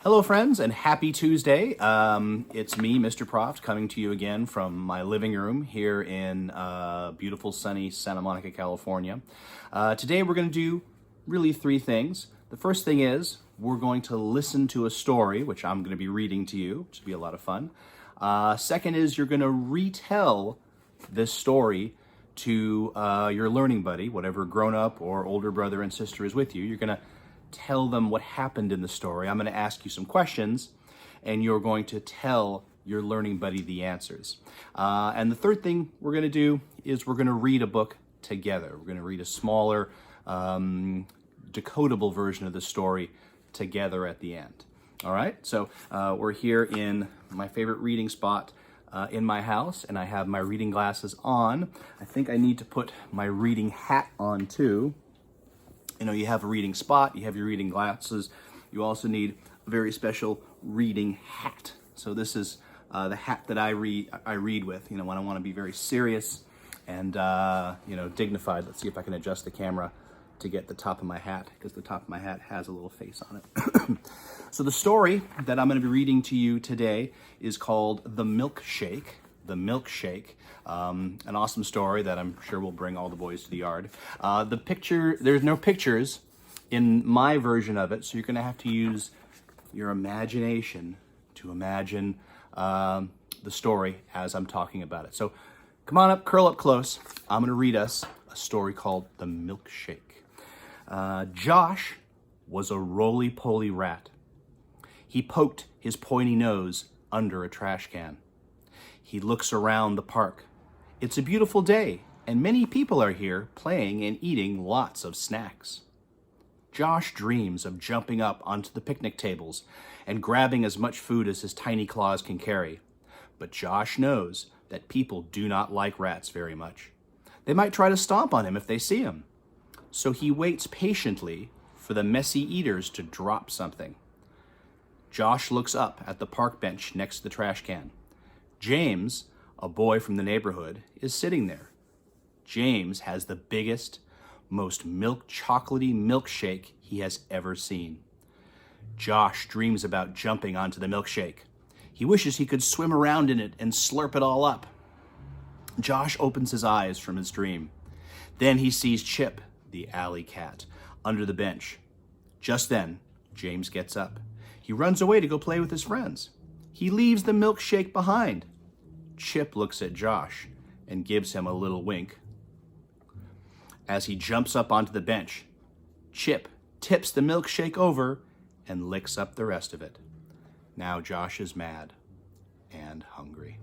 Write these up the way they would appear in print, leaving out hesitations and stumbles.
Hello, friends, and happy Tuesday. It's me, Mr. Proft, coming to you again from my living room here in beautiful, sunny Santa Monica, California. Today, we're going to do really three things. The first thing is we're going to listen to a story, which I'm going to be reading to you, which will be a lot of fun. Second is you're going to retell this story to your learning buddy, whatever grown-up or older brother and sister is with you. You're going to tell them what happened in the story. I'm going to ask you some questions, and you're going to tell your learning buddy the answers. And the third thing we're going to do is we're going to read a book together. We're going to read a smaller, decodable version of the story together at the end. All right, so we're here in my favorite reading spot in my house, and I have my reading glasses on. I think I need to put my reading hat on too. You know, you have a reading spot, you have your reading glasses, you also need a very special reading hat. So this is the hat that I read with, you know, when I want to be very serious and, dignified. Let's see if I can adjust the camera to get the top of my hat, because the top of my hat has a little face on it. So the story that I'm going to be reading to you today is called The Milkshake. The Milkshake, an awesome story that I'm sure will bring all the boys to the yard. There's no pictures in my version of it, so you're going to have to use your imagination to imagine the story as I'm talking about it. So come on up, curl up close. I'm going to read us a story called The Milkshake. Josh was a roly-poly rat. He poked his pointy nose under a trash can. He looks around the park. It's a beautiful day, and many people are here playing and eating lots of snacks. Josh dreams of jumping up onto the picnic tables and grabbing as much food as his tiny claws can carry. But Josh knows that people do not like rats very much. They might try to stomp on him if they see him. So he waits patiently for the messy eaters to drop something. Josh looks up at the park bench next to the trash can. James, a boy from the neighborhood, is sitting there. James has the biggest, most chocolatey milkshake he has ever seen. Josh dreams about jumping onto the milkshake. He wishes he could swim around in it and slurp it all up. Josh opens his eyes from his dream. Then he sees Chip, the alley cat, under the bench. Just then, James gets up. He runs away to go play with his friends. He leaves the milkshake behind. Chip looks at Josh and gives him a little wink. As he jumps up onto the bench, Chip tips the milkshake over and licks up the rest of it. Now Josh is mad and hungry.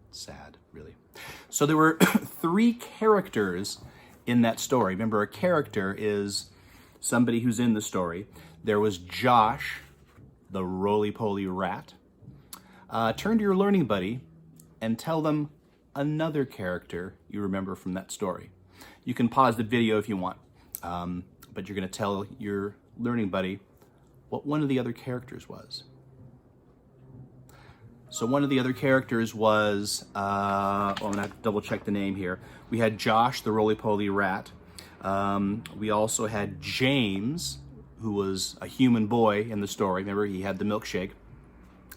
Sad, really. So there were three characters in that story. Remember, a character is somebody who's in the story. There was Josh, the roly-poly rat. Turn to your learning buddy and tell them another character you remember from that story. You can pause the video if you want, but you're going to tell your learning buddy what one of the other characters was. So one of the other characters was, I'm going to have to double check the name here. We had Josh, the roly-poly rat. We also had James, who was a human boy in the story. Remember, he had the milkshake.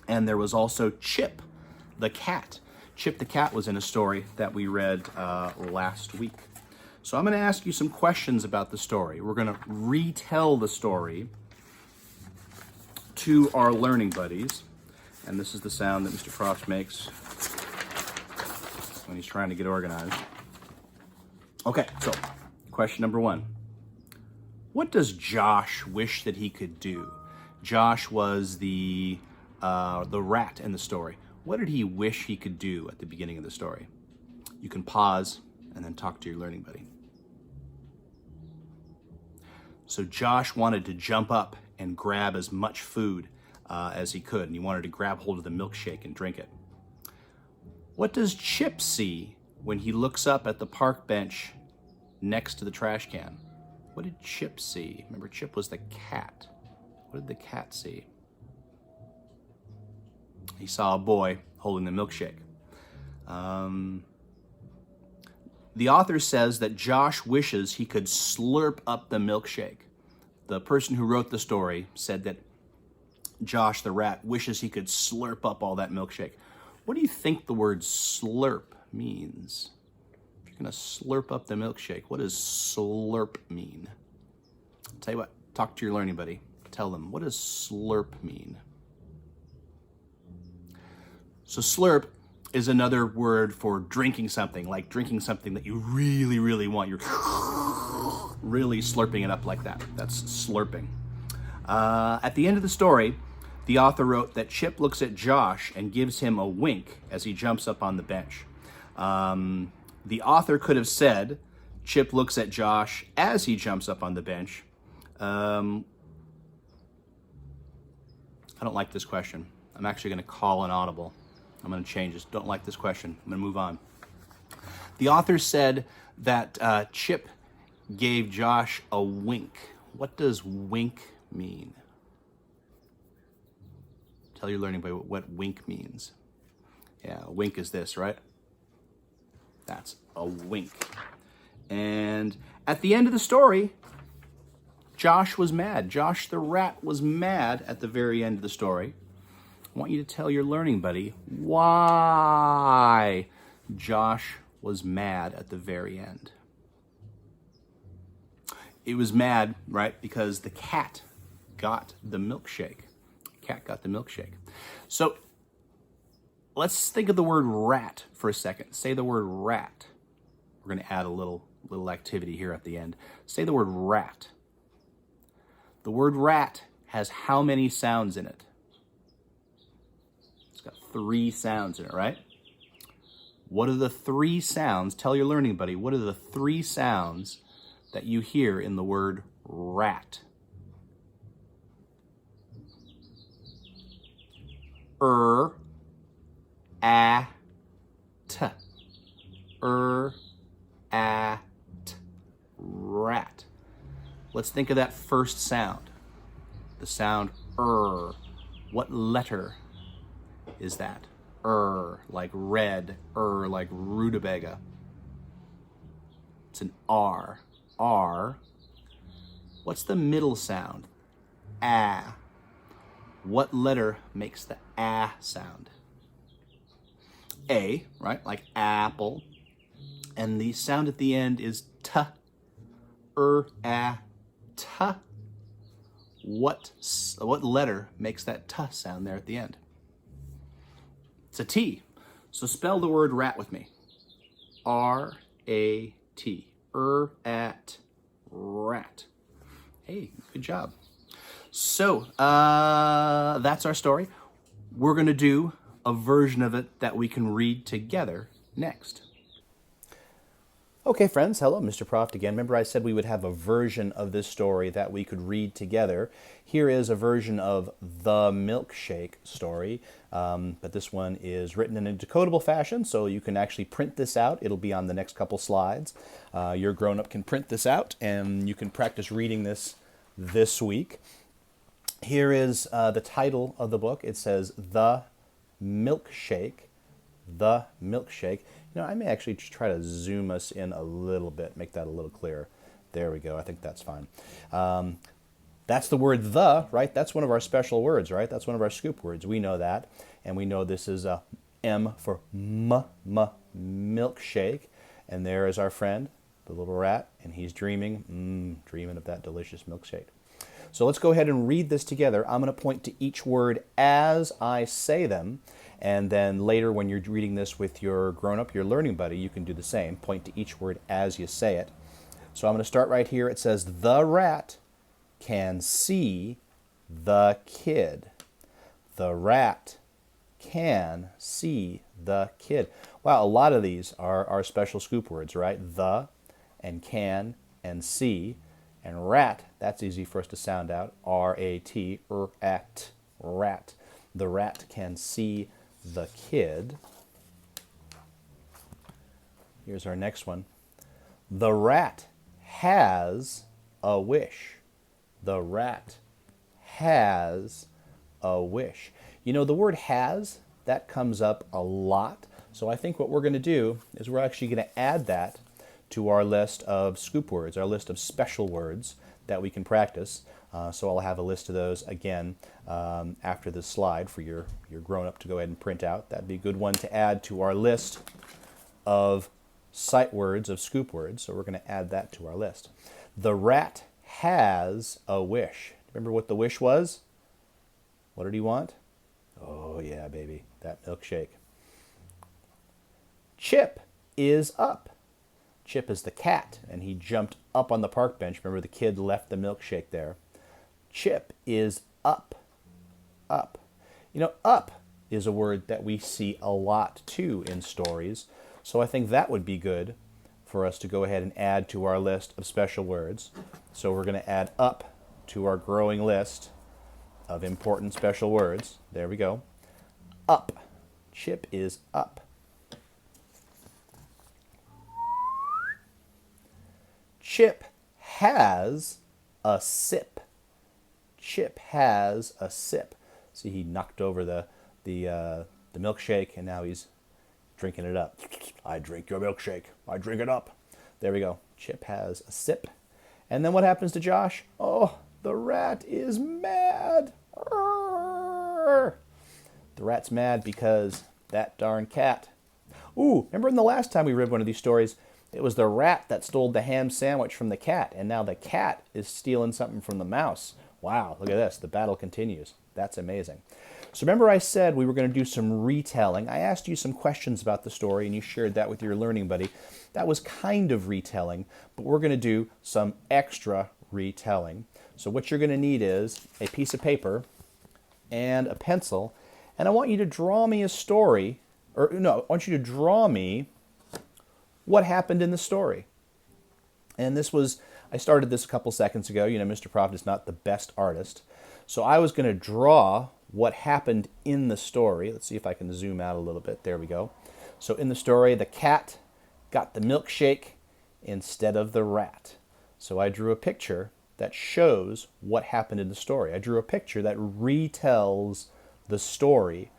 And there was also Chip, the cat. Chip the cat was in a story that we read last week. So I'm going to ask you some questions about the story. We're going to retell the story to our learning buddies. And this is the sound that Mr. Frost makes when he's trying to get organized. Okay, so question number one. What does Josh wish that he could do? Josh was the rat in the story. What did he wish he could do at the beginning of the story? You can pause and then talk to your learning buddy. So Josh wanted to jump up and grab as much food as he could, and he wanted to grab hold of the milkshake and drink it. What does Chip see when he looks up at the park bench next to the trash can? What did Chip see? Remember, Chip was the cat. What did the cat see? He saw a boy holding the milkshake. The author says that Josh wishes he could slurp up the milkshake. The person who wrote the story said that Josh the rat wishes he could slurp up all that milkshake. What do you think the word slurp means? If you're going to slurp up the milkshake, what does slurp mean? I'll tell you what, talk to your learning buddy. Tell them, what does slurp mean? So slurp is another word for drinking something, like drinking something that you really, really want. You're really slurping it up like that. That's slurping. At the end of the story, the author wrote that Chip looks at Josh and gives him a wink as he jumps up on the bench. The author could have said, Chip looks at Josh as he jumps up on the bench. I don't like this question. I'm actually going to call an audible. I'm going to change this. Don't like this question. I'm going to move on. The author said that Chip gave Josh a wink. What does wink mean? Tell your learning buddy what wink means. Yeah, a wink is this, right? That's a wink. And at the end of the story, Josh was mad. Josh the rat was mad at the very end of the story. I want you to tell your learning buddy why Josh was mad at the very end. It was mad, right, because the cat got the milkshake. Cat got the milkshake. So let's think of the word rat for a second. Say the word rat. We're going to add a little activity here at the end. Say the word rat. The word rat has how many sounds in it? It's got 3 sounds in it, right? What are the 3 sounds? Tell your learning buddy, what are the 3 sounds that you hear in the word rat? A, t. A, t. Rat. Let's think of that first sound. The sound What letter is that? Like red, like rutabaga. It's an R. R. What's the middle sound? A. What letter makes the A sound? A, right? Like apple. And the sound at the end is T. A, T. What letter makes that T sound there at the end? It's a T. So spell the word rat with me. R-A-T. At rat. Hey, good job. So that's our story. We're going to do a version of it that we can read together next. Okay, friends. Hello, Mr. Proft again. Remember I said we would have a version of this story that we could read together. Here is a version of the milkshake story, but this one is written in a decodable fashion, so you can actually print this out. It'll be on the next couple slides. Your grown-up can print this out, and you can practice reading this week. Here is the title of the book. It says The Milkshake. The Milkshake. You know, I may actually try to zoom us in a little bit, make that a little clearer. There we go. I think that's fine. That's the word the, right? That's one of our special words, right? That's one of our scoop words. We know that. And we know this is a M for milkshake. And there is our friend, the little rat, and he's dreaming of that delicious milkshake. So let's go ahead and read this together. I'm going to point to each word as I say them. And then later when you're reading this with your grown-up, your learning buddy, you can do the same. Point to each word as you say it. So I'm going to start right here. It says, the rat can see the kid. The rat can see the kid. Wow, a lot of these are special scoop words, right? The and can and see. And rat, that's easy for us to sound out. R-A-T, rat, rat. The rat can see the kid. Here's our next one. The rat has a wish. The rat has a wish. You know, the word has, that comes up a lot. So I think what we're going to do is we're actually going to add that to our list of scoop words, our list of special words that we can practice. So I'll have a list of those again after this slide for your grown-up to go ahead and print out. That'd be a good one to add to our list of sight words, of scoop words. So we're going to add that to our list. The rat has a wish. Remember what the wish was? What did he want? Oh yeah, baby, that milkshake. Chip is up. Chip is the cat, and he jumped up on the park bench. Remember, the kid left the milkshake there. Chip is up. Up. You know, up is a word that we see a lot too in stories. So I think that would be good for us to go ahead and add to our list of special words. So we're going to add up to our growing list of important special words. There we go. Up. Chip is up. Chip has a sip. Chip has a sip. See, he knocked over the milkshake, and now he's drinking it up. I drink your milkshake. I drink it up. There we go. Chip has a sip. And then what happens to Josh? Oh, the rat is mad. Arrgh. The rat's mad because that darn cat. Ooh, remember in the last time we read one of these stories, it was the rat that stole the ham sandwich from the cat, and now the cat is stealing something from the mouse. Wow, look at this. The battle continues. That's amazing. So remember I said we were going to do some retelling. I asked you some questions about the story, and you shared that with your learning buddy. That was kind of retelling, but we're going to do some extra retelling. So what you're going to need is a piece of paper and a pencil, and I want you to draw me a story, or no, I want you to draw me what happened in the story. And this was, I started this a couple seconds ago. You know, Mr. Prophet is not the best artist. So I was going to draw what happened in the story. Let's see if I can zoom out a little bit. There we go. So in the story, the cat got the milkshake instead of the rat. So I drew a picture that shows what happened in the story. I drew a picture that retells the story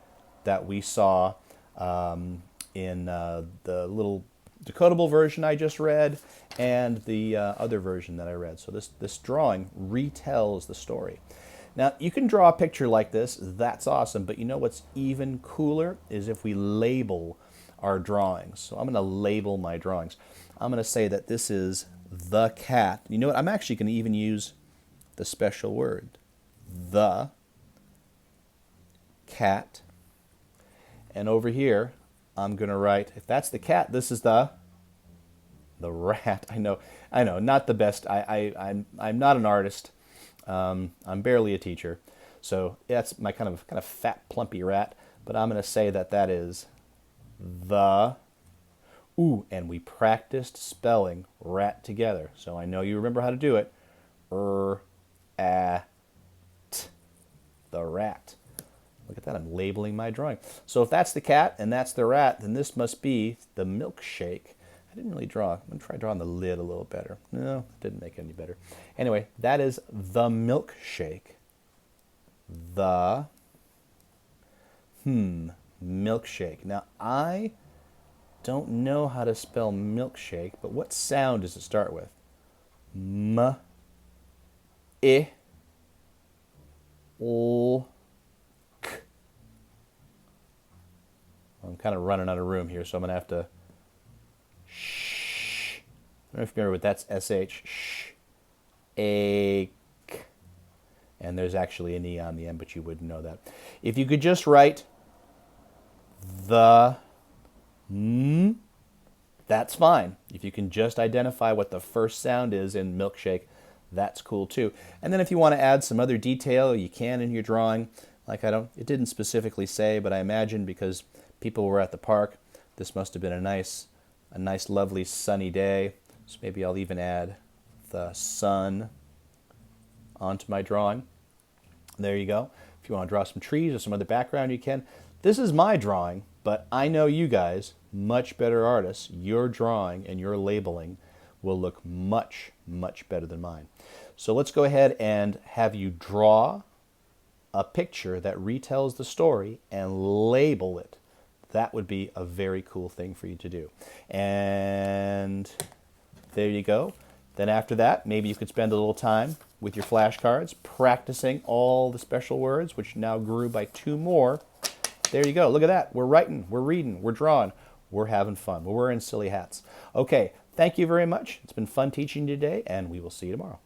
that we saw in the little decodable version I just read and the other version that I read. So this drawing retells the story. Now, you can draw a picture like this. That's awesome. But you know what's even cooler is if we label our drawings. So I'm going to label my drawings. I'm going to say that this is the cat. You know what? I'm actually going to even use the special word. The cat. And over here, I'm going to write, if that's the cat, this is the rat. I know, not the best. I'm not an artist. I'm barely a teacher. So that's my kind of fat, plumpy rat. But I'm going to say that is the, ooh, and we practiced spelling rat together. So I know you remember how to do it. The rat. Look at that, I'm labeling my drawing. So if that's the cat and that's the rat, then this must be the milkshake. I didn't really draw. I'm going to try drawing the lid a little better. No, it didn't make it any better. Anyway, that is the milkshake. The, milkshake. Now, I don't know how to spell milkshake, but what sound does it start with? M, I, L, K. I'm kind of running out of room here, so I'm going to have to shh. I don't know if you remember, but that's SH. Shh. A, K. And there's actually an E on the end, but you wouldn't know that. If you could just write the M, that's fine. If you can just identify what the first sound is in milkshake, that's cool too. And then if you want to add some other detail, you can in your drawing. Like it didn't specifically say, but I imagine because people were at the park, this must have been a nice, lovely sunny day. So maybe I'll even add the sun onto my drawing. There you go. If you want to draw some trees or some other background, you can. This is my drawing, but I know you guys, much better artists, your drawing and your labeling will look much, much better than mine. So let's go ahead and have you draw a picture that retells the story and label it. That would be a very cool thing for you to do. And there you go. Then after that, maybe you could spend a little time with your flashcards practicing all the special words, which now grew by 2 more. There you go. Look at that. We're writing, we're reading, we're drawing, we're having fun. We're wearing silly hats. Okay, thank you very much. It's been fun teaching you today, and we will see you tomorrow.